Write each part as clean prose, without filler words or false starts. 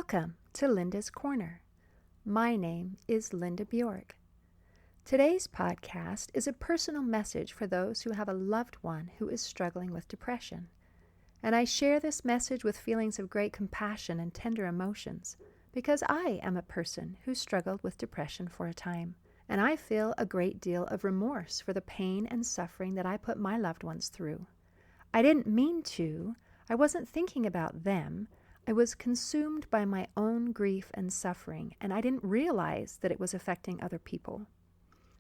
Welcome to Linda's Corner. My name is Linda Bjork. Today's podcast is a personal message for those who have a loved one who is struggling with depression. And I share this message with feelings of great compassion and tender emotions because I am a person who struggled with depression for a time, and I feel a great deal of remorse for the pain and suffering that I put my loved ones through. I didn't mean to. I wasn't thinking about them. I was consumed by my own grief and suffering, and I didn't realize that it was affecting other people.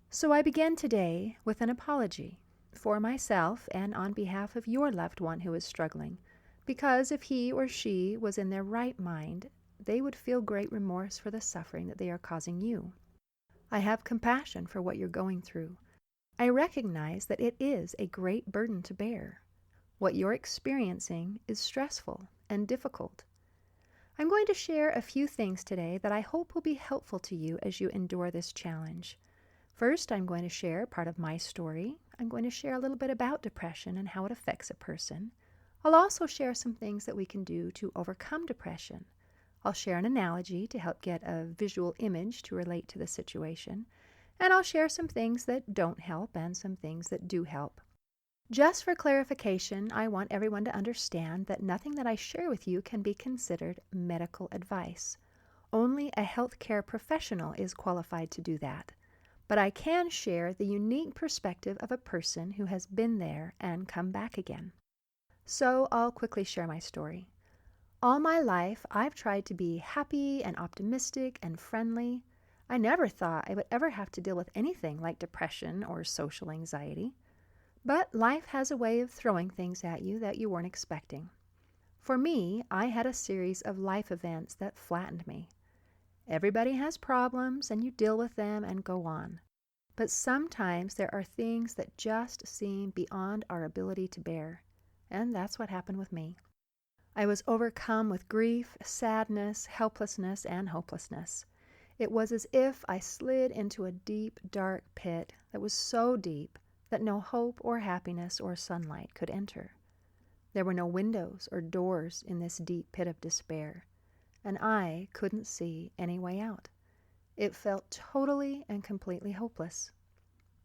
So I begin today with an apology for myself and on behalf of your loved one who is struggling, because if he or she was in their right mind, they would feel great remorse for the suffering that they are causing you. I have compassion for what you're going through. I recognize that it is a great burden to bear. What you're experiencing is stressful and difficult. I'm going to share a few things today that I hope will be helpful to you as you endure this challenge. First, I'm going to share part of my story. I'm going to share a little bit about depression and how it affects a person. I'll also share some things that we can do to overcome depression. I'll share an analogy to help get a visual image to relate to the situation. And I'll share some things that don't help and some things that do help. Just for clarification, I want everyone to understand that nothing that I share with you can be considered medical advice. Only a healthcare professional is qualified to do that. But I can share the unique perspective of a person who has been there and come back again. So I'll quickly share my story. All my life, I've tried to be happy and optimistic and friendly. I never thought I would ever have to deal with anything like depression or social anxiety. But life has a way of throwing things at you that you weren't expecting. For me, I had a series of life events that flattened me. Everybody has problems, and you deal with them and go on. But sometimes there are things that just seem beyond our ability to bear, and that's what happened with me. I was overcome with grief, sadness, helplessness, and hopelessness. It was as if I slid into a deep, dark pit that was so deep that no hope or happiness or sunlight could enter. There were no windows or doors in this deep pit of despair, and I couldn't see any way out. It felt totally and completely hopeless.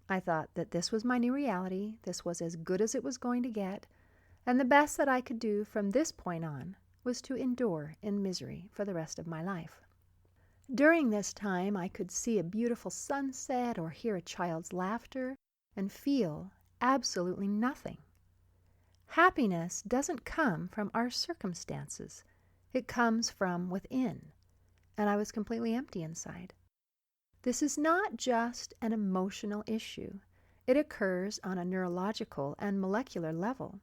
I thought that this was my new reality, this was as good as it was going to get, and the best that I could do from this point on was to endure in misery for the rest of my life. During this time, I could see a beautiful sunset or hear a child's laughter and feel absolutely nothing. Happiness doesn't come from our circumstances. It comes from within, and I was completely empty inside. This is not just an emotional issue. It occurs on a neurological and molecular level.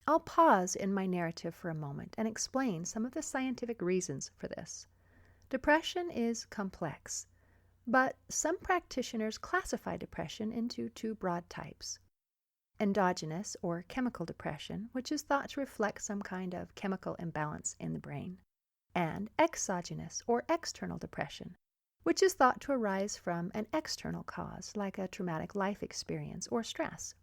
I'll pause in my narrative for a moment and explain some of the scientific reasons for this. Depression is complex, but some practitioners classify depression into two broad types. Endogenous or chemical depression, which is thought to reflect some kind of chemical imbalance in the brain, and exogenous or external depression, which is thought to arise from an external cause like a traumatic life experience or stress.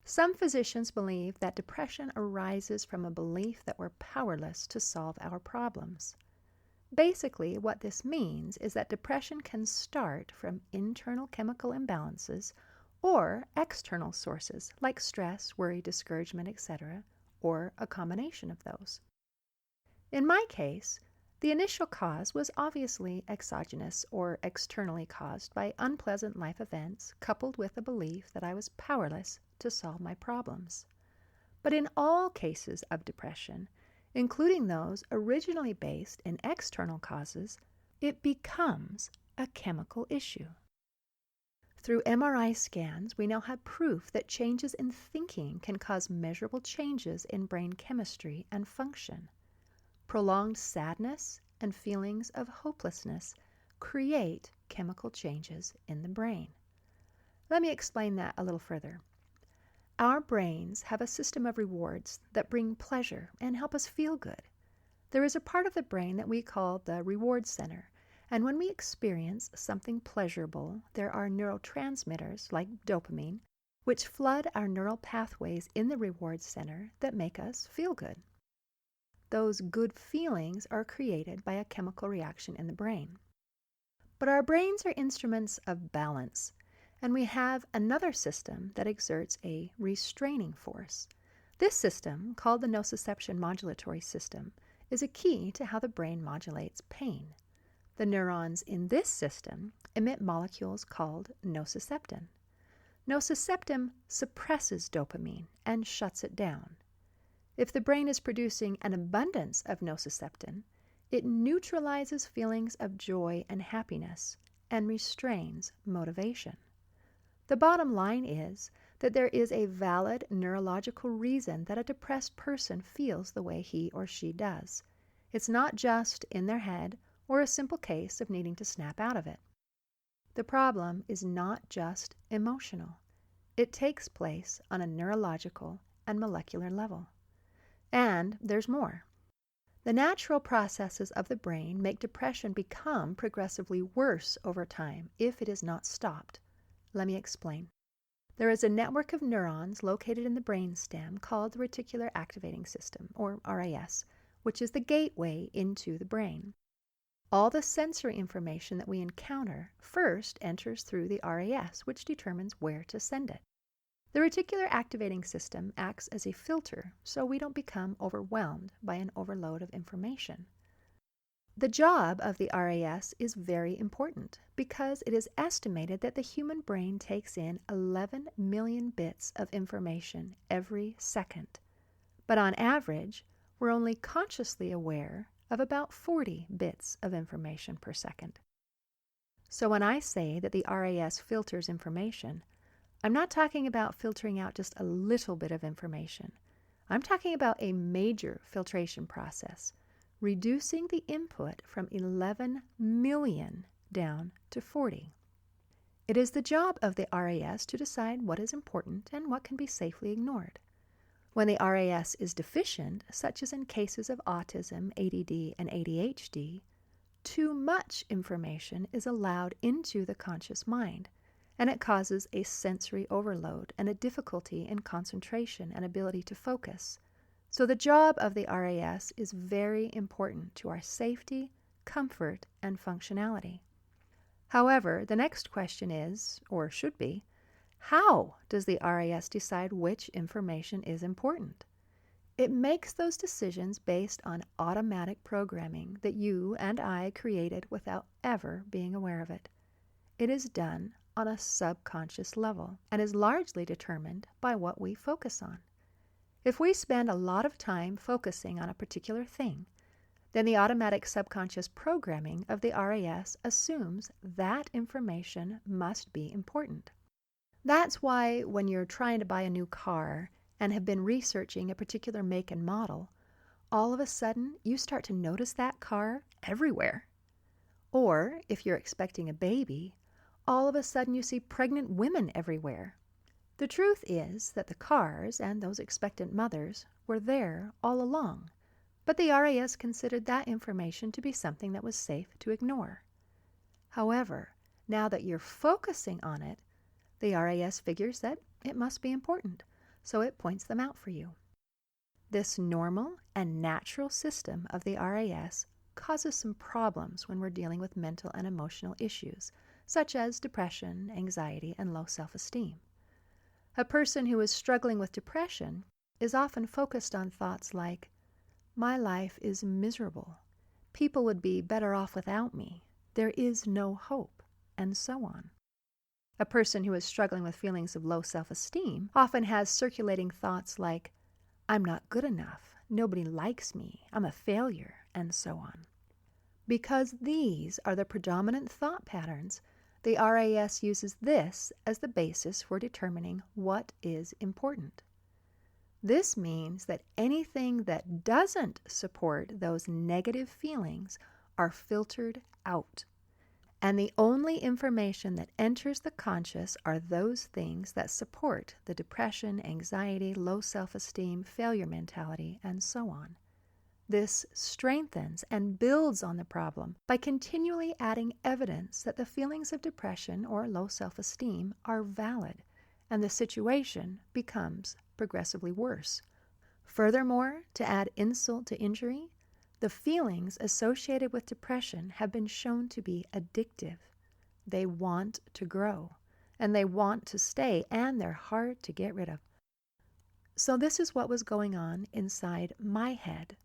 Some physicians believe that depression arises from a belief that we're powerless to solve our problems. Basically, what this means is that depression can start from internal chemical imbalances or external sources like stress, worry, discouragement, etc., or a combination of those. In my case, the initial cause was obviously exogenous or externally caused by unpleasant life events coupled with a belief that I was powerless to solve my problems. But in all cases of depression, including those originally based in external causes, it becomes a chemical issue. Through MRI scans, we now have proof that changes in thinking can cause measurable changes in brain chemistry and function. Prolonged sadness and feelings of hopelessness create chemical changes in the brain. Let me explain that a little further. Our brains have a system of rewards that bring pleasure and help us feel good. There is a part of the brain that we call the reward center, and when we experience something pleasurable, there are neurotransmitters like dopamine, which flood our neural pathways in the reward center that make us feel good. those good feelings are created by a chemical reaction in the brain. But our brains are instruments of balance, and we have another system that exerts a restraining force. This system, called the nociception modulatory system, is a key to how the brain modulates pain. The neurons in this system emit molecules called nociceptin. Nociceptin suppresses dopamine and shuts it down. If the brain is producing an abundance of nociceptin, it neutralizes feelings of joy and happiness and restrains motivation. The bottom line is that there is a valid neurological reason that a depressed person feels the way he or she does. It's not just in their head or a simple case of needing to snap out of it. The problem is not just emotional. It takes place on a neurological and molecular level. And there's more. The natural processes of the brain make depression become progressively worse over time if it is not stopped. Let me explain. There is a network of neurons located in the brainstem called the reticular activating system, or RAS, which is the gateway into the brain. All the sensory information that we encounter first enters through the RAS, which determines where to send it. The reticular activating system acts as a filter so we don't become overwhelmed by an overload of information. The job of the RAS is very important because it is estimated that the human brain takes in 11 million bits of information every second. But on average, we're only consciously aware of about 40 bits of information per second. So when I say that the RAS filters information, I'm not talking about filtering out just a little bit of information. I'm talking about a major filtration process, reducing the input from 11 million down to 40. It is the job of the RAS to decide what is important and what can be safely ignored. When the RAS is deficient, such as in cases of autism, ADD, and ADHD, too much information is allowed into the conscious mind, and it causes a sensory overload and a difficulty in concentration and ability to focus. So the job of the RAS is very important to our safety, comfort, and functionality. However, the next question is, or should be, how does the RAS decide which information is important? It makes those decisions based on automatic programming that you and I created without ever being aware of it. It is done on a subconscious level and is largely determined by what we focus on. If we spend a lot of time focusing on a particular thing, then the automatic subconscious programming of the RAS assumes that information must be important. That's why when you're trying to buy a new car and have been researching a particular make and model, all of a sudden you start to notice that car everywhere. Or if you're expecting a baby, all of a sudden you see pregnant women everywhere. The truth is that the cars and those expectant mothers were there all along, but the RAS considered that information to be something that was safe to ignore. However, now that you're focusing on it, the RAS figures that it must be important, so it points them out for you. This normal and natural system of the RAS causes some problems when we're dealing with mental and emotional issues, such as depression, anxiety, and low self-esteem. A person who is struggling with depression is often focused on thoughts like, "My life is miserable. People would be better off without me. There is no hope," and so on. A person who is struggling with feelings of low self-esteem often has circulating thoughts like, "I'm not good enough. Nobody likes me. I'm a failure," and so on. Because these are the predominant thought patterns, the RAS uses this as the basis for determining what is important. This means that anything that doesn't support those negative feelings are filtered out. And the only information that enters the conscious are those things that support the depression, anxiety, low self-esteem, failure mentality, and so on. This strengthens and builds on the problem by continually adding evidence that the feelings of depression or low self-esteem are valid, and the situation becomes progressively worse. Furthermore, to add insult to injury, the feelings associated with depression have been shown to be addictive. They want to grow, and they want to stay, and they're hard to get rid of. So this is what was going on inside my head.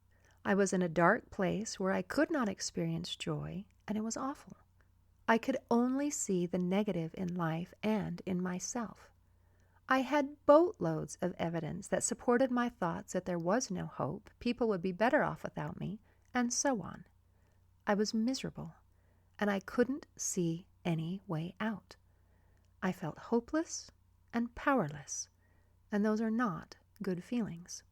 I was in a dark place where I could not experience joy, and it was awful. I could only see the negative in life and in myself. I had boatloads of evidence that supported my thoughts that there was no hope, people would be better off without me, and so on. I was miserable, and I couldn't see any way out. I felt hopeless and powerless, and those are not good feelings.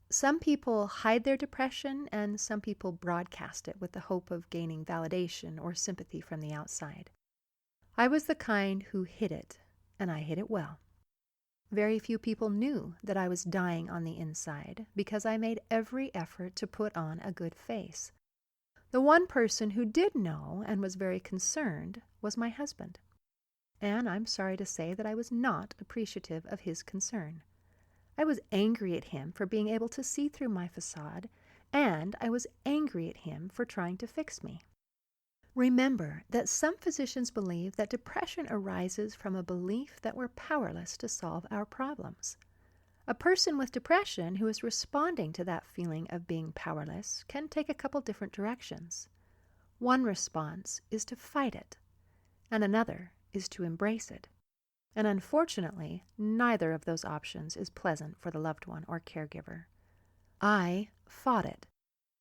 Some people hide their depression, and some people broadcast it with the hope of gaining validation or sympathy from the outside. I was the kind who hid it, and I hid it well. Very few people knew that I was dying on the inside because I made every effort to put on a good face. The one person who did know and was very concerned was my husband. And I'm sorry to say that I was not appreciative of his concern. I was angry at him for being able to see through my facade, and I was angry at him for trying to fix me. Remember that some physicians believe that depression arises from a belief that we're powerless to solve our problems. A person with depression who is responding to that feeling of being powerless can take a couple different directions. One response is to fight it, and another is to embrace it. And unfortunately, neither of those options is pleasant for the loved one or caregiver. I fought it,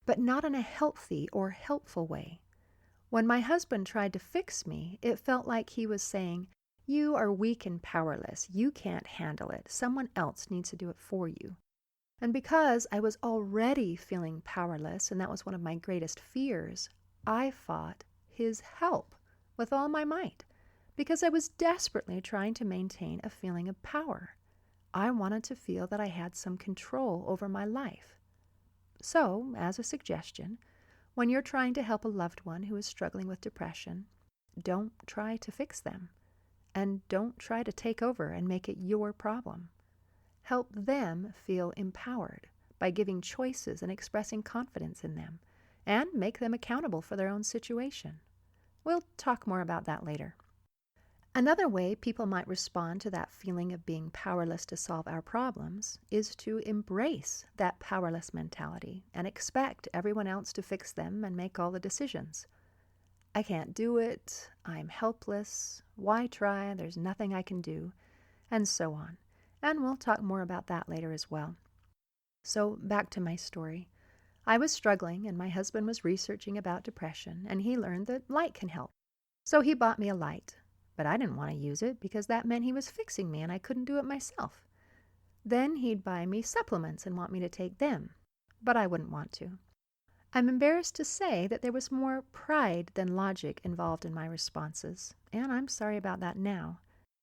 but not in a healthy or helpful way. When my husband tried to fix me, it felt like he was saying, "You are weak and powerless. You can't handle it. Someone else needs to do it for you." And because I was already feeling powerless, and that was one of my greatest fears, I fought his help with all my might, because I was desperately trying to maintain a feeling of power. I wanted to feel that I had some control over my life. So, as a suggestion, when you're trying to help a loved one who is struggling with depression, don't try to fix them, and don't try to take over and make it your problem. Help them feel empowered by giving choices and expressing confidence in them, and make them accountable for their own situation. We'll talk more about that later. Another way people might respond to that feeling of being powerless to solve our problems is to embrace that powerless mentality and expect everyone else to fix them and make all the decisions. I can't do it, I'm helpless, why try, there's nothing I can do, and so on. And we'll talk more about that later as well. So back to my story. I was struggling, and my husband was researching about depression, and he learned that light can help. So he bought me a light. But I didn't want to use it because that meant he was fixing me and I couldn't do it myself. Then he'd buy me supplements and want me to take them, but I wouldn't want to. I'm embarrassed to say that there was more pride than logic involved in my responses, and I'm sorry about that now.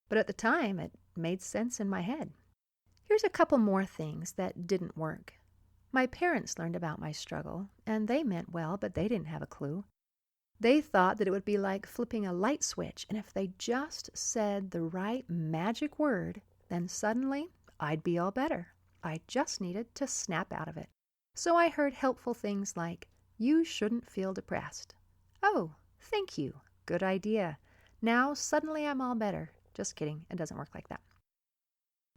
But at the time, it made sense in my head. Here's a couple more things that didn't work. My parents learned about my struggle, and they meant well, but they didn't have a clue. They thought that it would be like flipping a light switch, and if they just said the right magic word, then suddenly I'd be all better. I just needed to snap out of it. So I heard helpful things like, "You shouldn't feel depressed." "Oh, thank you. Good idea. Now suddenly I'm all better." Just kidding. It doesn't work like that.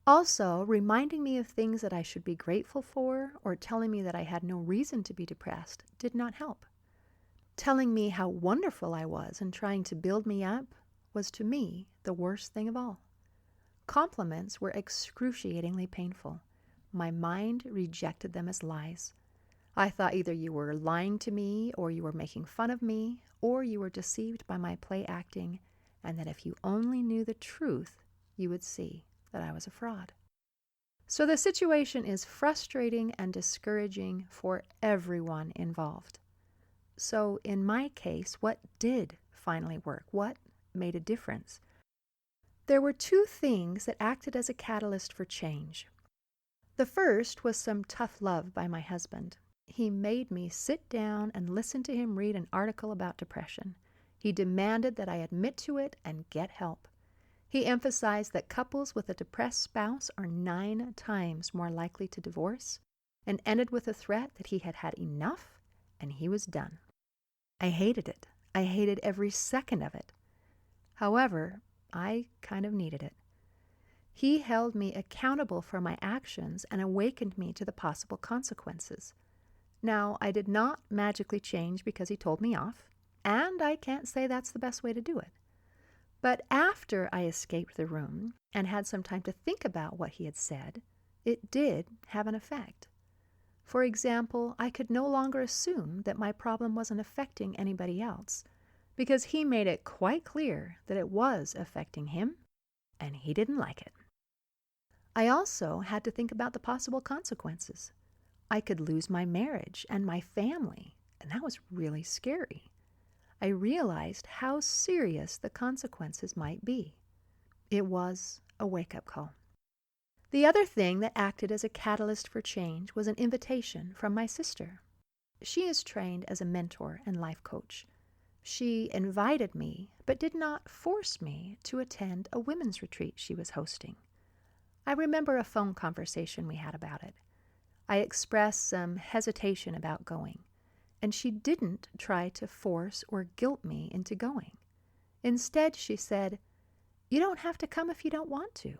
Also, reminding me of things that I should be grateful for or telling me that I had no reason to be depressed did not help. Telling me how wonderful I was and trying to build me up was to me the worst thing of all. Compliments were excruciatingly painful. My mind rejected them as lies. I thought either you were lying to me, or you were making fun of me, or you were deceived by my play acting, and that if you only knew the truth, you would see that I was a fraud. So the situation is frustrating and discouraging for everyone involved. So in my case, what did finally work? What made a difference? There were two things that acted as a catalyst for change. The first was some tough love by my husband. He made me sit down and listen to him read an article about depression. He demanded that I admit to it and get help. He emphasized that couples with a depressed spouse are 9 times more likely to divorce, and ended with a threat that he had had enough and he was done. I hated it. I hated every second of it. However, I kind of needed it. He held me accountable for my actions and awakened me to the possible consequences. Now, I did not magically change because he told me off, and I can't say that's the best way to do it. But after I escaped the room and had some time to think about what he had said, it did have an effect. For example, I could no longer assume that my problem wasn't affecting anybody else, because he made it quite clear that it was affecting him, and he didn't like it. I also had to think about the possible consequences. I could lose my marriage and my family, and that was really scary. I realized how serious the consequences might be. It was a wake-up call. The other thing that acted as a catalyst for change was an invitation from my sister. She is trained as a mentor and life coach. She invited me, but did not force me to attend a women's retreat she was hosting. I remember a phone conversation we had about it. I expressed some hesitation about going, and she didn't try to force or guilt me into going. Instead, she said, "You don't have to come if you don't want to.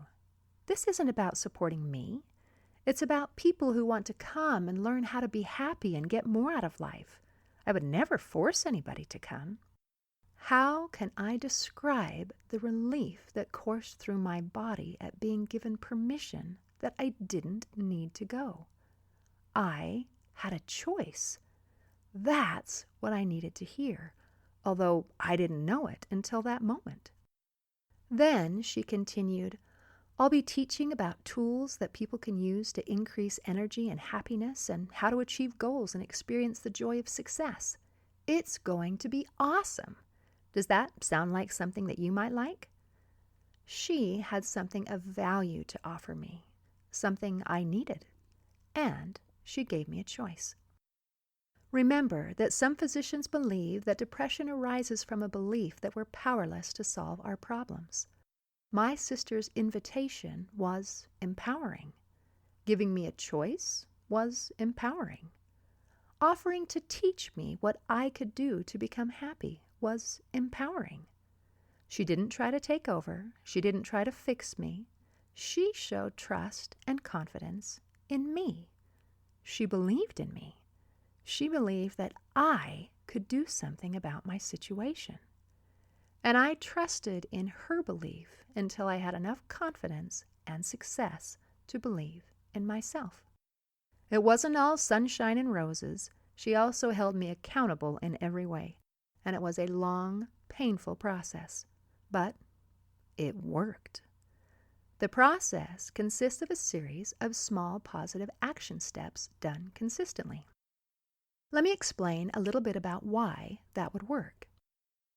This isn't about supporting me. It's about people who want to come and learn how to be happy and get more out of life. I would never force anybody to come." How can I describe the relief that coursed through my body at being given permission that I didn't need to go? I had a choice. That's what I needed to hear, although I didn't know it until that moment. Then she continued, "I'll be teaching about tools that people can use to increase energy and happiness and how to achieve goals and experience the joy of success. It's going to be awesome. Does that sound like something that you might like?" She had something of value to offer me, something I needed, and she gave me a choice. Remember that some physicians believe that depression arises from a belief that we're powerless to solve our problems. My sister's invitation was empowering. Giving me a choice was empowering. Offering to teach me what I could do to become happy was empowering. She didn't try to take over. She didn't try to fix me. She showed trust and confidence in me. She believed in me. She believed that I could do something about my situation. And I trusted in her belief until I had enough confidence and success to believe in myself. It wasn't all sunshine and roses. She also held me accountable in every way. And it was a long, painful process. But it worked. The process consists of a series of small positive action steps done consistently. Let me explain a little bit about why that would work.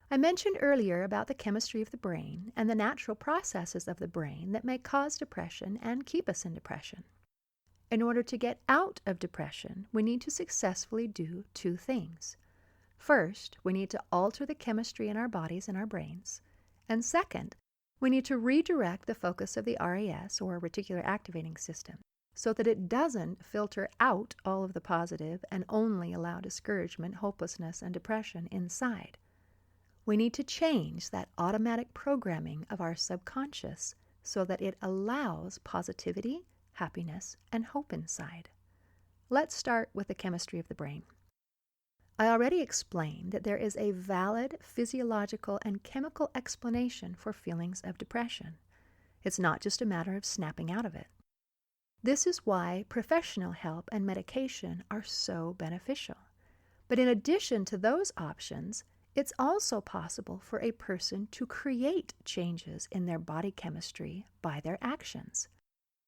I mentioned earlier about the chemistry of the brain and the natural processes of the brain that may cause depression and keep us in depression. In order to get out of depression, we need to successfully do 2 things. First, we need to alter the chemistry in our bodies and our brains. And second, we need to redirect the focus of the RAS, or reticular activating system, so that it doesn't filter out all of the positive and only allow discouragement, hopelessness, and depression inside. We need to change that automatic programming of our subconscious so that it allows positivity, happiness, and hope inside. Let's start with the chemistry of the brain. I already explained that there is a valid physiological and chemical explanation for feelings of depression. It's not just a matter of snapping out of it. This is why professional help and medication are so beneficial. But in addition to those options, it's also possible for a person to create changes in their body chemistry by their actions.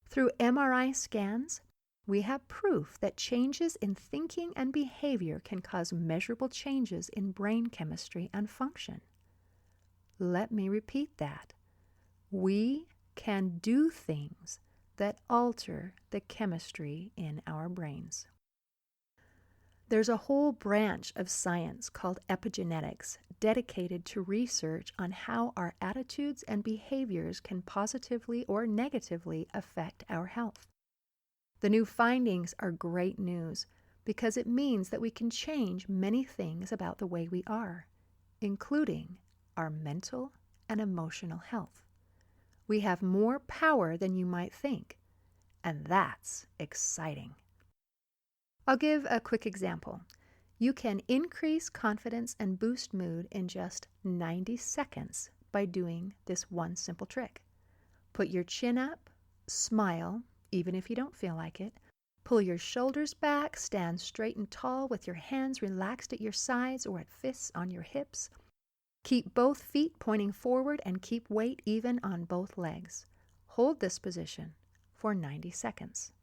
Through MRI scans, we have proof that changes in thinking and behavior can cause measurable changes in brain chemistry and function. Let me repeat that. We can do things that alter the chemistry in our brains. There's a whole branch of science called epigenetics dedicated to research on how our attitudes and behaviors can positively or negatively affect our health. The new findings are great news because it means that we can change many things about the way we are, including our mental and emotional health. We have more power than you might think, and that's exciting. I'll give a quick example. You can increase confidence and boost mood in just 90 seconds by doing this one simple trick. Put your chin up, smile, even if you don't feel like it. Pull your shoulders back, stand straight and tall with your hands relaxed at your sides or at fists on your hips. Keep both feet pointing forward and keep weight even on both legs. Hold this position for 90 seconds.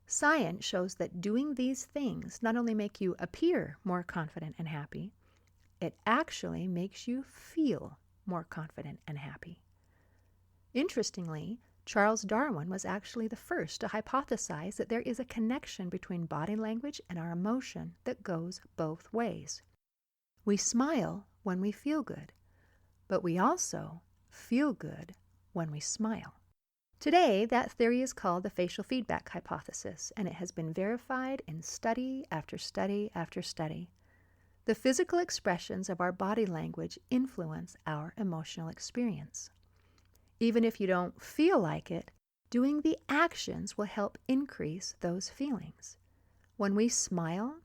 Science shows that doing these things not only make you appear more confident and happy, it actually makes you feel more confident and happy. Interestingly, Charles Darwin was actually the first to hypothesize that there is a connection between body language and our emotion that goes both ways. We smile when we feel good, but we also feel good when we smile. Today, that theory is called the facial feedback hypothesis, and it has been verified in study after study after study. The physical expressions of our body language influence our emotional experience. Even if you don't feel like it, doing the actions will help increase those feelings. When we smile,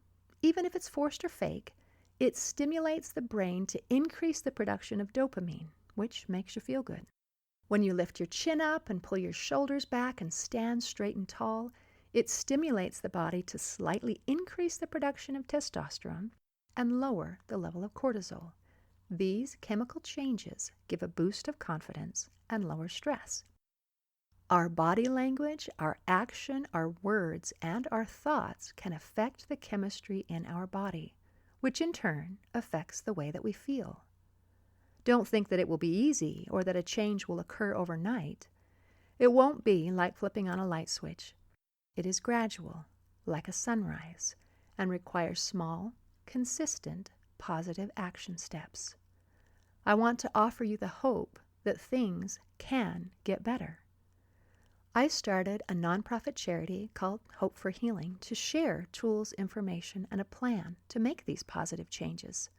even if it's forced or fake, it stimulates the brain to increase the production of dopamine, which makes you feel good. When you lift your chin up and pull your shoulders back and stand straight and tall, it stimulates the body to slightly increase the production of testosterone and lower the level of cortisol. These chemical changes give a boost of confidence and lower stress. Our body language, our action, our words, and our thoughts can affect the chemistry in our body, which in turn affects the way that we feel. Don't think that it will be easy or that a change will occur overnight. It won't be like flipping on a light switch. It is gradual, like a sunrise, and requires small, consistent, positive action steps. I want to offer you the hope that things can get better. I started a nonprofit charity called Hope for Healing to share tools, information, and a plan to make these positive changes.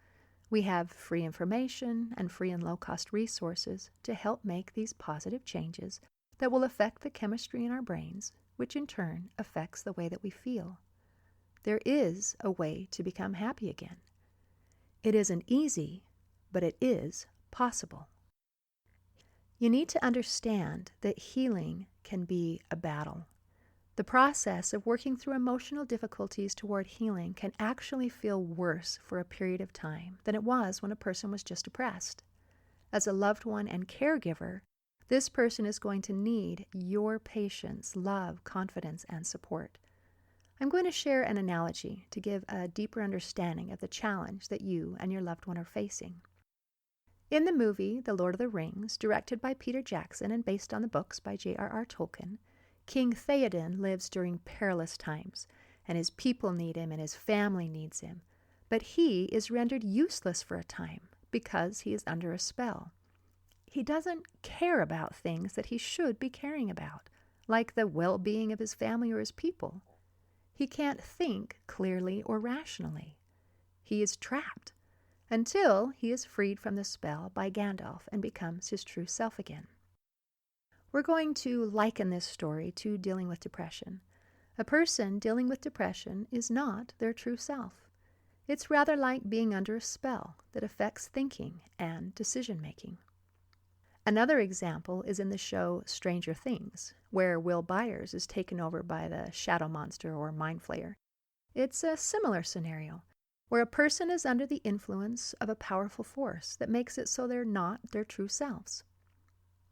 We have free information and free and low-cost resources to help make these positive changes that will affect the chemistry in our brains, which in turn affects the way that we feel. There is a way to become happy again. It isn't easy, but it is possible. You need to understand that healing can be a battle. The process of working through emotional difficulties toward healing can actually feel worse for a period of time than it was when a person was just depressed. As a loved one and caregiver, this person is going to need your patience, love, confidence, and support. I'm going to share an analogy to give a deeper understanding of the challenge that you and your loved one are facing. In the movie The Lord of the Rings, directed by Peter Jackson and based on the books by J.R.R. Tolkien, King Theoden lives during perilous times, and his people need him and his family needs him. But he is rendered useless for a time because he is under a spell. He doesn't care about things that he should be caring about, like the well-being of his family or his people. He can't think clearly or rationally. He is trapped until he is freed from the spell by Gandalf and becomes his true self again. We're going to liken this story to dealing with depression. A person dealing with depression is not their true self. It's rather like being under a spell that affects thinking and decision-making. Another example is in the show Stranger Things, where Will Byers is taken over by the shadow monster or mind flayer. It's a similar scenario, where a person is under the influence of a powerful force that makes it so they're not their true selves.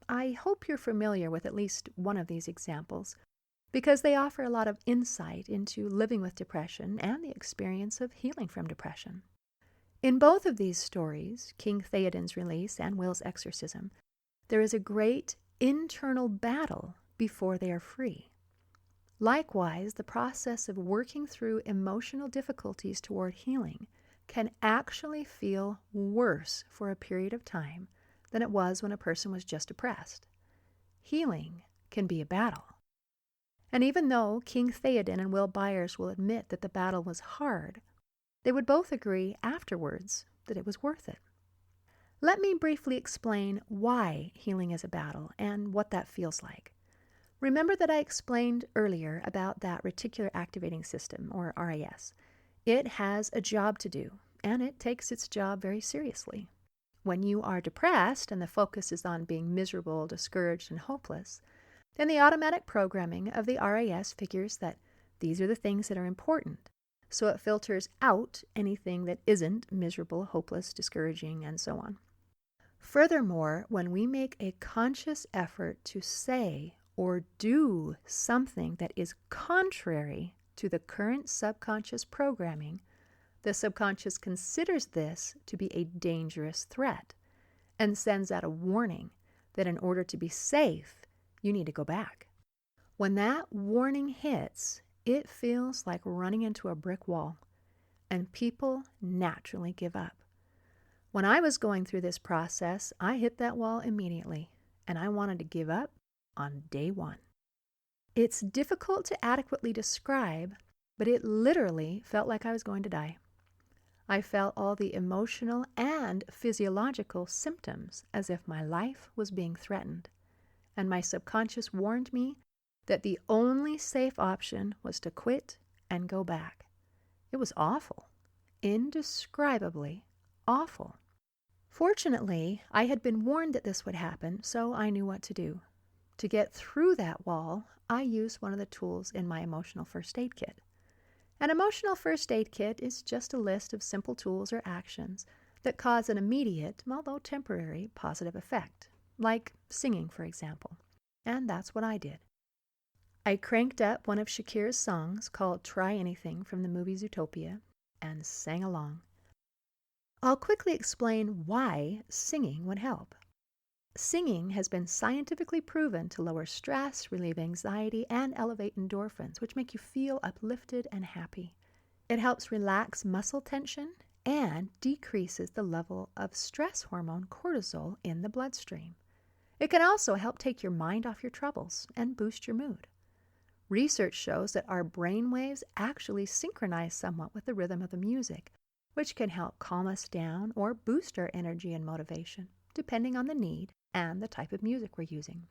I hope you're familiar with at least one of these examples, because they offer a lot of insight into living with depression and the experience of healing from depression. In both of these stories, King Theoden's release and Will's exorcism, there is a great internal battle before they are free. Likewise, the process of working through emotional difficulties toward healing can actually feel worse for a period of time than it was when a person was just depressed. Healing can be a battle. And even though King Theoden and Will Byers will admit that the battle was hard, they would both agree afterwards that it was worth it. Let me briefly explain why healing is a battle and what that feels like. Remember that I explained earlier about that reticular activating system, or RAS. It has a job to do, and it takes its job very seriously. When you are depressed and the focus is on being miserable, discouraged, and hopeless, then the automatic programming of the RAS figures that these are the things that are important. So it filters out anything that isn't miserable, hopeless, discouraging, and so on. Furthermore, when we make a conscious effort to say or do something that is contrary to the current subconscious programming, the subconscious considers this to be a dangerous threat and sends out a warning that in order to be safe, you need to go back. When that warning hits, it feels like running into a brick wall, and people naturally give up. When I was going through this process, I hit that wall immediately, and I wanted to give up on day one. It's difficult to adequately describe, but it literally felt like I was going to die. I felt all the emotional and physiological symptoms as if my life was being threatened, and my subconscious warned me that the only safe option was to quit and go back. It was awful, indescribably awful. Fortunately, I had been warned that this would happen, so I knew what to do. To get through that wall, I used one of the tools in my emotional first aid kit. An emotional first aid kit is just a list of simple tools or actions that cause an immediate, although temporary, positive effect, like singing, for example. And that's what I did. I cranked up one of Shakira's songs called Try Anything from the movie Zootopia and sang along. I'll quickly explain why singing would help. Singing has been scientifically proven to lower stress, relieve anxiety, and elevate endorphins, which make you feel uplifted and happy. It helps relax muscle tension and decreases the level of stress hormone cortisol in the bloodstream. It can also help take your mind off your troubles and boost your mood. Research shows that our brain waves actually synchronize somewhat with the rhythm of the music, which can help calm us down or boost our energy and motivation, depending on the need and the type of music we're using.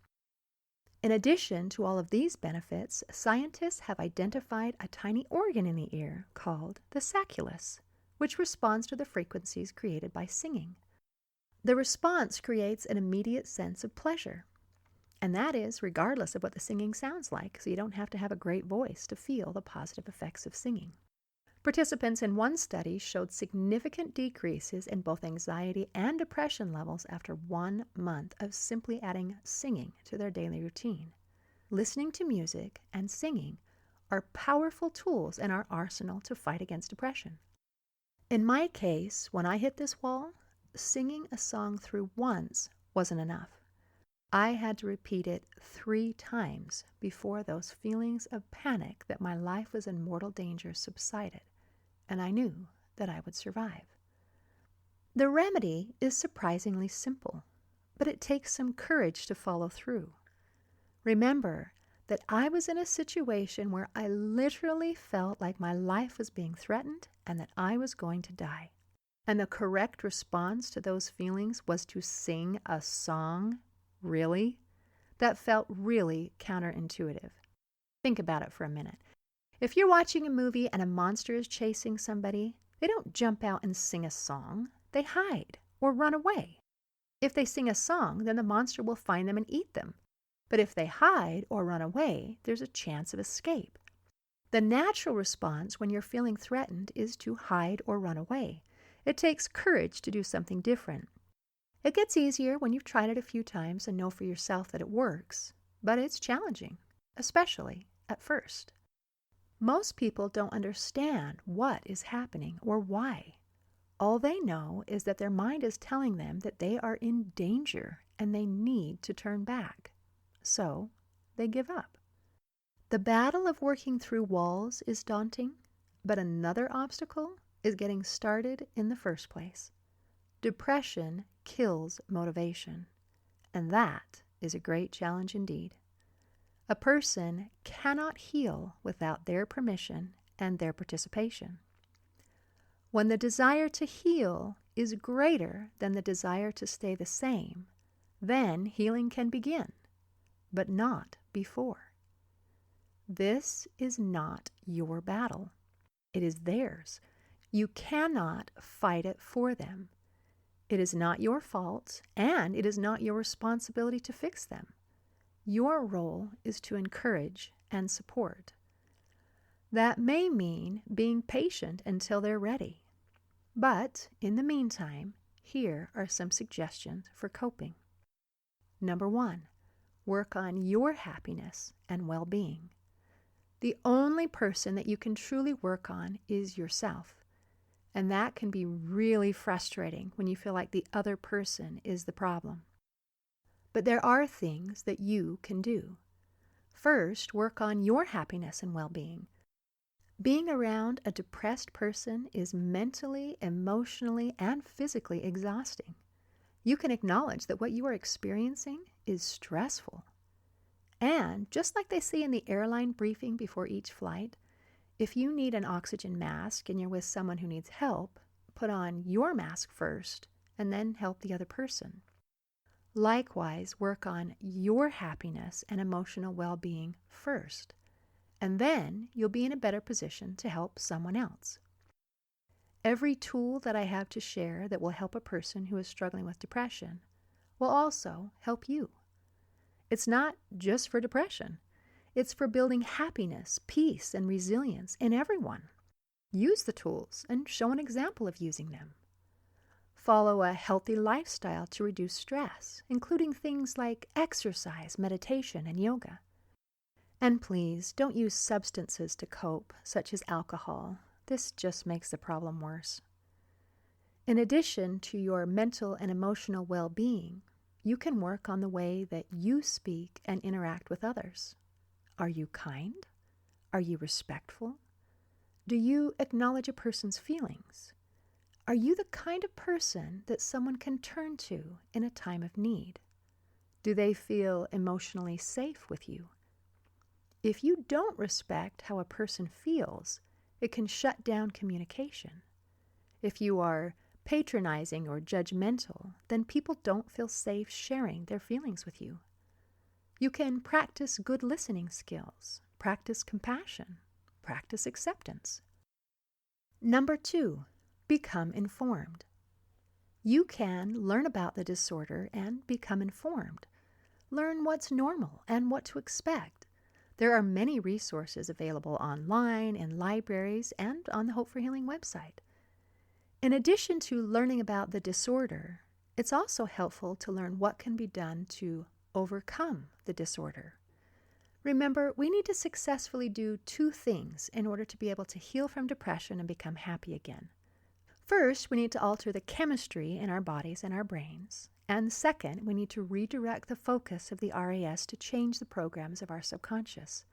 In addition to all of these benefits, scientists have identified a tiny organ in the ear called the sacculus, which responds to the frequencies created by singing. The response creates an immediate sense of pleasure, and that is regardless of what the singing sounds like, so you don't have to have a great voice to feel the positive effects of singing. Participants in one study showed significant decreases in both anxiety and depression levels after 1 month of simply adding singing to their daily routine. Listening to music and singing are powerful tools in our arsenal to fight against depression. In my case, when I hit this wall, singing a song through once wasn't enough. I had to repeat it 3 times before those feelings of panic that my life was in mortal danger subsided, and I knew that I would survive. The remedy is surprisingly simple, but it takes some courage to follow through. Remember that I was in a situation where I literally felt like my life was being threatened and that I was going to die. And the correct response to those feelings was to sing a song. Really? That felt really counterintuitive. Think about it for a minute. If you're watching a movie and a monster is chasing somebody, they don't jump out and sing a song. They hide or run away. If they sing a song, then the monster will find them and eat them. But if they hide or run away, there's a chance of escape. The natural response when you're feeling threatened is to hide or run away. It takes courage to do something different. It gets easier when you've tried it a few times and know for yourself that it works, but it's challenging, especially at first. Most people don't understand what is happening or why. All they know is that their mind is telling them that they are in danger and they need to turn back. So they give up. The battle of working through walls is daunting, but another obstacle is getting started in the first place. Depression kills motivation, and that is a great challenge indeed. A person cannot heal without their permission and their participation. When the desire to heal is greater than the desire to stay the same, then healing can begin, but not before. This is not your battle. It is theirs. You cannot fight it for them. It is not your fault, and it is not your responsibility to fix them. Your role is to encourage and support. That may mean being patient until they're ready. But in the meantime, here are some suggestions for coping. Number 1, work on your happiness and well-being. The only person that you can truly work on is yourself. And that can be really frustrating when you feel like the other person is the problem. But there are things that you can do. First, work on your happiness and well-being. Being around a depressed person is mentally, emotionally, and physically exhausting. You can acknowledge that what you are experiencing is stressful. And just like they say in the airline briefing before each flight, if you need an oxygen mask and you're with someone who needs help, put on your mask first and then help the other person. Likewise, work on your happiness and emotional well-being first, and then you'll be in a better position to help someone else. Every tool that I have to share that will help a person who is struggling with depression will also help you. It's not just for depression. It's for building happiness, peace, and resilience in everyone. Use the tools and show an example of using them. Follow a healthy lifestyle to reduce stress, including things like exercise, meditation, and yoga. And please don't use substances to cope, such as alcohol. This just makes the problem worse. In addition to your mental and emotional well-being, you can work on the way that you speak and interact with others. Are you kind? Are you respectful? Do you acknowledge a person's feelings? Are you the kind of person that someone can turn to in a time of need? Do they feel emotionally safe with you? If you don't respect how a person feels, it can shut down communication. If you are patronizing or judgmental, then people don't feel safe sharing their feelings with you. You can practice good listening skills, practice compassion, practice acceptance. Number 2, become informed. You can learn about the disorder and become informed. Learn what's normal and what to expect. There are many resources available online, in libraries, and on the Hope for Healing website. In addition to learning about the disorder, it's also helpful to learn what can be done to overcome the disorder. Remember, we need to successfully do 2 things in order to be able to heal from depression and become happy again. First, we need to alter the chemistry in our bodies and our brains. And second, we need to redirect the focus of the RAS to change the programs of our subconscious.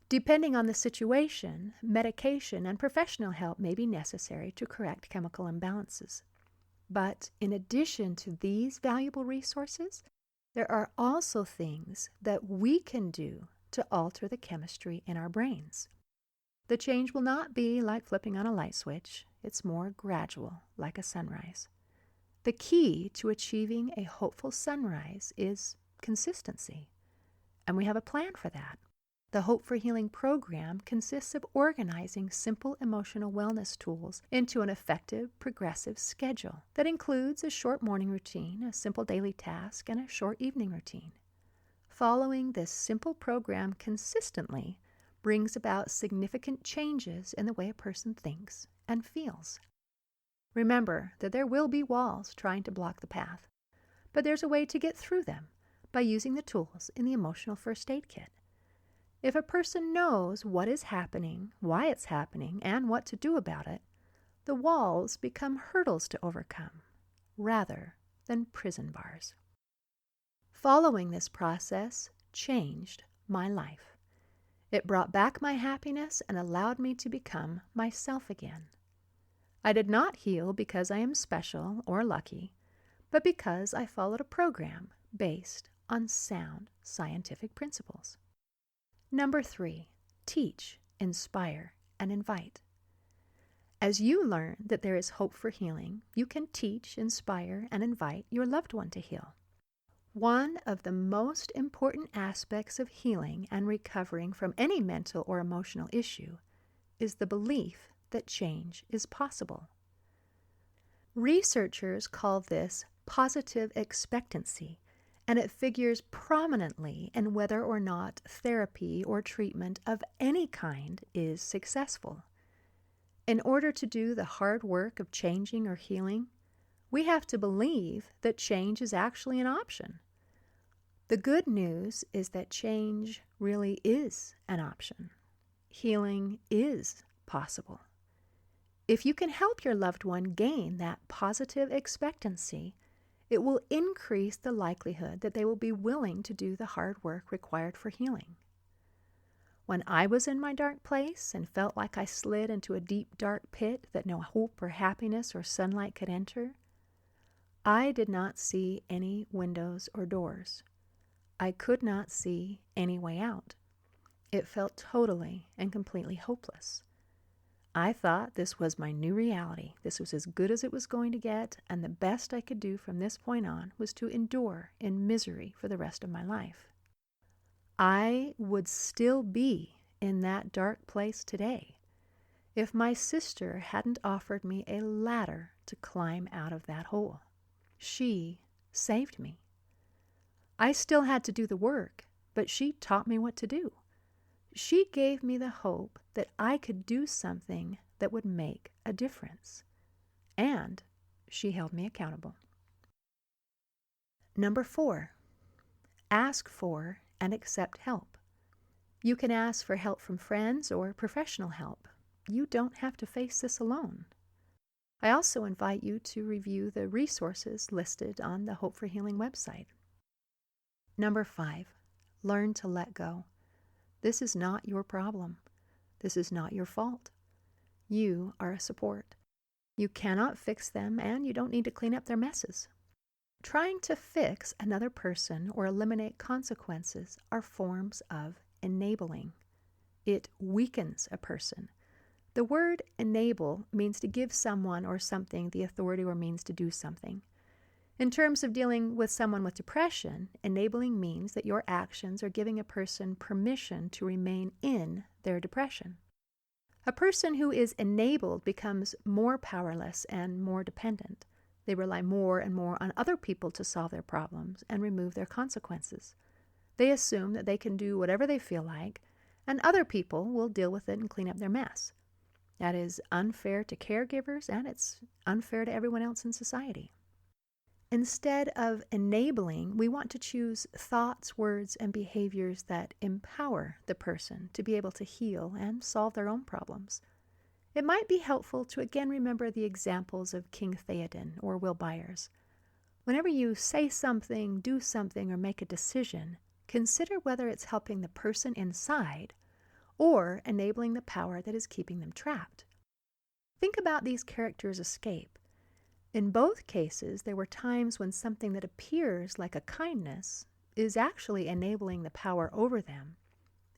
Depending on the situation, medication and professional help may be necessary to correct chemical imbalances. But in addition to these valuable resources, there are also things that we can do to alter the chemistry in our brains. The change will not be like flipping on a light switch. It's more gradual, like a sunrise. The key to achieving a hopeful sunrise is consistency, and we have a plan for that. The Hope for Healing program consists of organizing simple emotional wellness tools into an effective, progressive schedule that includes a short morning routine, a simple daily task, and a short evening routine. Following this simple program consistently brings about significant changes in the way a person thinks and feels. Remember that there will be walls trying to block the path, but there's a way to get through them by using the tools in the Emotional First Aid Kit. If a person knows what is happening, why it's happening, and what to do about it, the walls become hurdles to overcome, rather than prison bars. Following this process changed my life. It brought back my happiness and allowed me to become myself again. I did not heal because I am special or lucky, but because I followed a program based on sound scientific principles. Number 3, teach, inspire, and invite. As you learn that there is hope for healing, you can teach, inspire, and invite your loved one to heal. One of the most important aspects of healing and recovering from any mental or emotional issue is the belief that change is possible. Researchers call this positive expectancy, and it figures prominently in whether or not therapy or treatment of any kind is successful. In order to do the hard work of changing or healing, we have to believe that change is actually an option. The good news is that change really is an option. Healing is possible. If you can help your loved one gain that positive expectancy, it will increase the likelihood that they will be willing to do the hard work required for healing. When I was in my dark place and felt like I slid into a deep, dark pit that no hope or happiness or sunlight could enter, I did not see any windows or doors. I could not see any way out. It felt totally and completely hopeless. I thought this was my new reality. This was as good as it was going to get, and the best I could do from this point on was to endure in misery for the rest of my life. I would still be in that dark place today if my sister hadn't offered me a ladder to climb out of that hole. She saved me. I still had to do the work, but she taught me what to do. She gave me the hope that I could do something that would make a difference. And she held me accountable. Number 4, ask for and accept help. You can ask for help from friends or professional help. You don't have to face this alone. I also invite you to review the resources listed on the Hope for Healing website. Number 5, learn to let go. This is not your problem. This is not your fault. You are a support. You cannot fix them, and you don't need to clean up their messes. Trying to fix another person or eliminate consequences are forms of enabling. It weakens a person. The word enable means to give someone or something the authority or means to do something. In terms of dealing with someone with depression, enabling means that your actions are giving a person permission to remain in their depression. A person who is enabled becomes more powerless and more dependent. They rely more and more on other people to solve their problems and remove their consequences. They assume that they can do whatever they feel like, and other people will deal with it and clean up their mess. That is unfair to caregivers, and it's unfair to everyone else in society. Instead of enabling, we want to choose thoughts, words, and behaviors that empower the person to be able to heal and solve their own problems. It might be helpful to again remember the examples of King Theoden or Will Byers. Whenever you say something, do something, or make a decision, consider whether it's helping the person inside or enabling the power that is keeping them trapped. Think about these characters' escape. In both cases, there were times when something that appears like a kindness is actually enabling the power over them,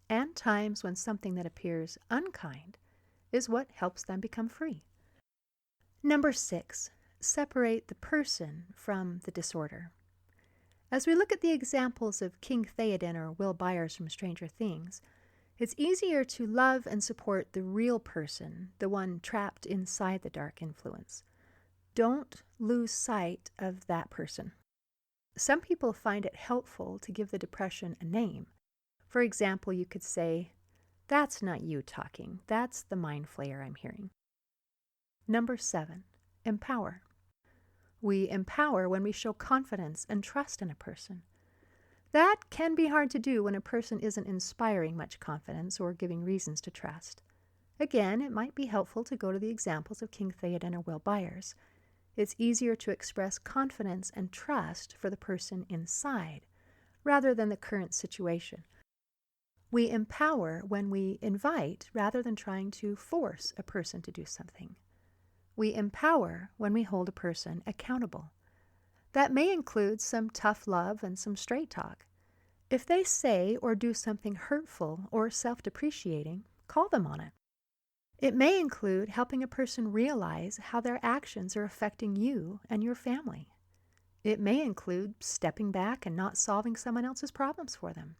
and times when something that appears unkind is what helps them become free. Number 6, separate the person from the disorder. As we look at the examples of King Theoden or Will Byers from Stranger Things, it's easier to love and support the real person, the one trapped inside the dark influence. Don't lose sight of that person. Some people find it helpful to give the depression a name. For example, you could say, "That's not you talking. That's the mind flayer I'm hearing." Number 7, empower. We empower when we show confidence and trust in a person. That can be hard to do when a person isn't inspiring much confidence or giving reasons to trust. Again, it might be helpful to go to the examples of King Theoden or Will Byers. It's easier to express confidence and trust for the person inside, rather than the current situation. We empower when we invite rather than trying to force a person to do something. We empower when we hold a person accountable. That may include some tough love and some straight talk. If they say or do something hurtful or self-depreciating, call them on it. It may include helping a person realize how their actions are affecting you and your family. It may include stepping back and not solving someone else's problems for them.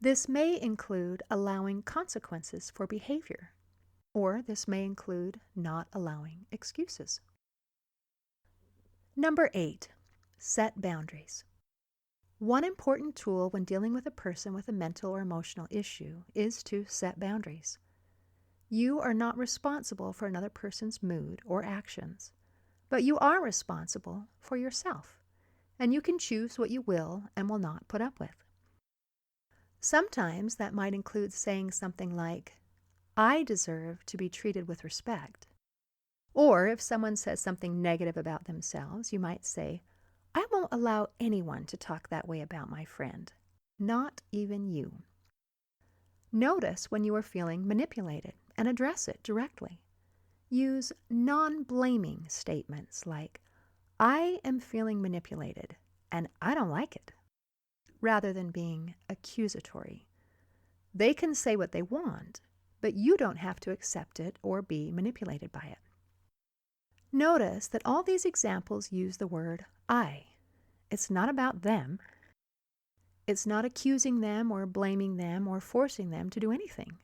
This may include allowing consequences for behavior, or this may include not allowing excuses. Number 8, set boundaries. One important tool when dealing with a person with a mental or emotional issue is to set boundaries. You are not responsible for another person's mood or actions, but you are responsible for yourself, and you can choose what you will and will not put up with. Sometimes that might include saying something like, "I deserve to be treated with respect." Or if someone says something negative about themselves, you might say, "I won't allow anyone to talk that way about my friend, not even you." Notice when you are feeling manipulated and address it directly. Use non-blaming statements like, "I am feeling manipulated and I don't like it," rather than being accusatory. They can say what they want, but you don't have to accept it or be manipulated by it. Notice that all these examples use the word I. It's not about them. It's not accusing them or blaming them or forcing them to do anything.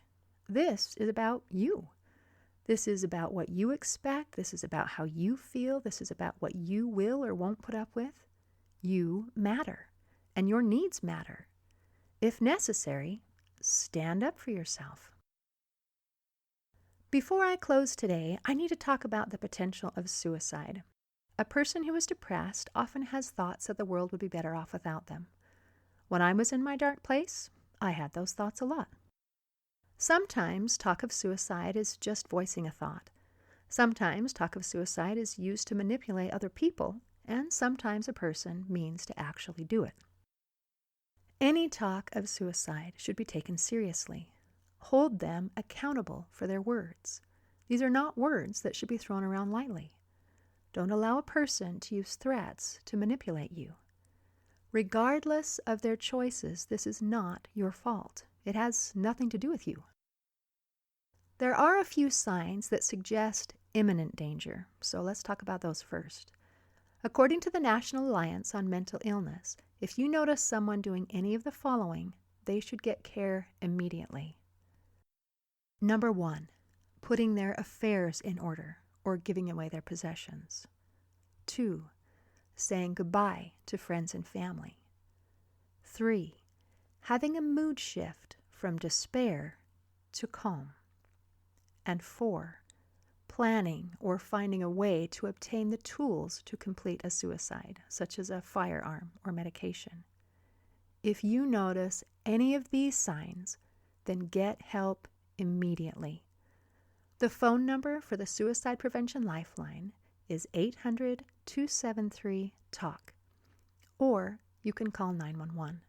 This is about you. This is about what you expect. This is about how you feel. This is about what you will or won't put up with. You matter, and your needs matter. If necessary, stand up for yourself. Before I close today, I need to talk about the potential of suicide. A person who is depressed often has thoughts that the world would be better off without them. When I was in my dark place, I had those thoughts a lot. Sometimes talk of suicide is just voicing a thought. Sometimes talk of suicide is used to manipulate other people, and sometimes a person means to actually do it. Any talk of suicide should be taken seriously. Hold them accountable for their words. These are not words that should be thrown around lightly. Don't allow a person to use threats to manipulate you. Regardless of their choices, this is not your fault. It has nothing to do with you. There are a few signs that suggest imminent danger, so let's talk about those first. According to the National Alliance on Mental Illness, if you notice someone doing any of the following, they should get care immediately. Number 1, putting their affairs in order or giving away their possessions. 2, saying goodbye to friends and family. 3, having a mood shift from despair to calm. And 4, planning or finding a way to obtain the tools to complete a suicide, such as a firearm or medication. If you notice any of these signs, then get help immediately. The phone number for the Suicide Prevention Lifeline is 800-273-TALK, or you can call 911.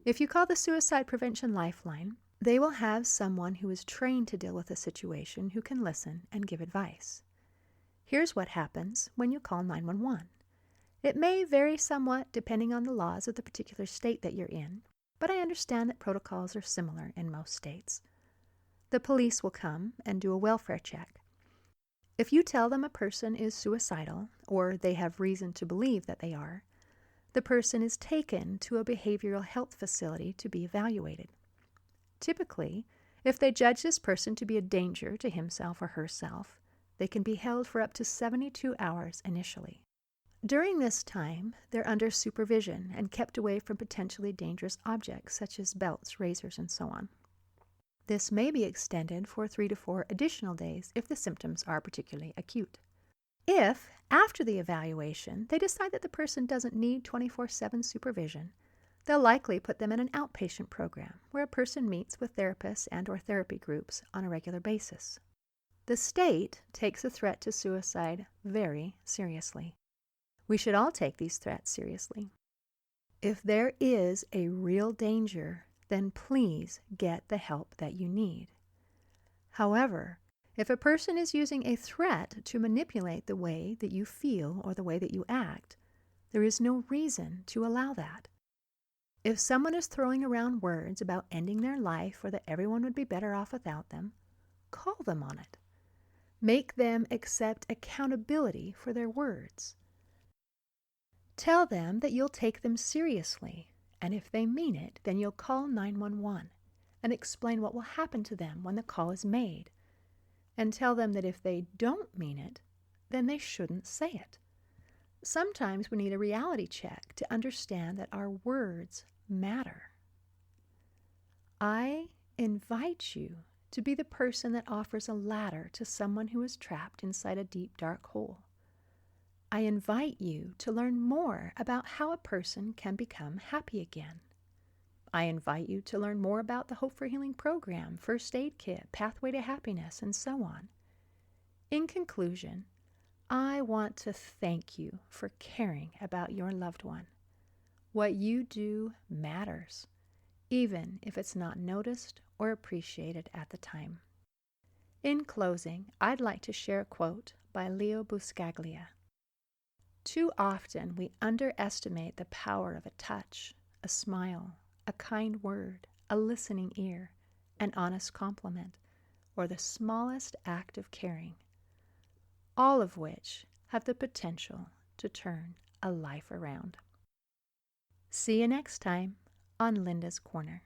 If you call the Suicide Prevention Lifeline, they will have someone who is trained to deal with a situation who can listen and give advice. Here's what happens when you call 911. It may vary somewhat depending on the laws of the particular state that you're in, but I understand that protocols are similar in most states. The police will come and do a welfare check. If you tell them a person is suicidal, or they have reason to believe that they are, the person is taken to a behavioral health facility to be evaluated. Typically, if they judge this person to be a danger to himself or herself, they can be held for up to 72 hours initially. During this time, they're under supervision and kept away from potentially dangerous objects such as belts, razors, and so on. This may be extended for 3 to 4 additional days if the symptoms are particularly acute. If, after the evaluation, they decide that the person doesn't need 24/7 supervision, they'll likely put them in an outpatient program where a person meets with therapists and/or therapy groups on a regular basis. The state takes a threat to suicide very seriously. We should all take these threats seriously. If there is a real danger, then please get the help that you need. However, if a person is using a threat to manipulate the way that you feel or the way that you act, there is no reason to allow that. If someone is throwing around words about ending their life or that everyone would be better off without them, call them on it. Make them accept accountability for their words. Tell them that you'll take them seriously, and if they mean it, then you'll call 911 and explain what will happen to them when the call is made. And tell them that if they don't mean it, then they shouldn't say it. Sometimes we need a reality check to understand that our words matter. I invite you to be the person that offers a ladder to someone who is trapped inside a deep, dark hole. I invite you to learn more about how a person can become happy again. I invite you to learn more about the Hope for Healing program, First Aid Kit, Pathway to Happiness, and so on. In conclusion, I want to thank you for caring about your loved one. What you do matters, even if it's not noticed or appreciated at the time. In closing, I'd like to share a quote by Leo Buscaglia. Too often we underestimate the power of a touch, a smile, a kind word, a listening ear, an honest compliment, or the smallest act of caring, all of which have the potential to turn a life around. See you next time on Linda's Corner.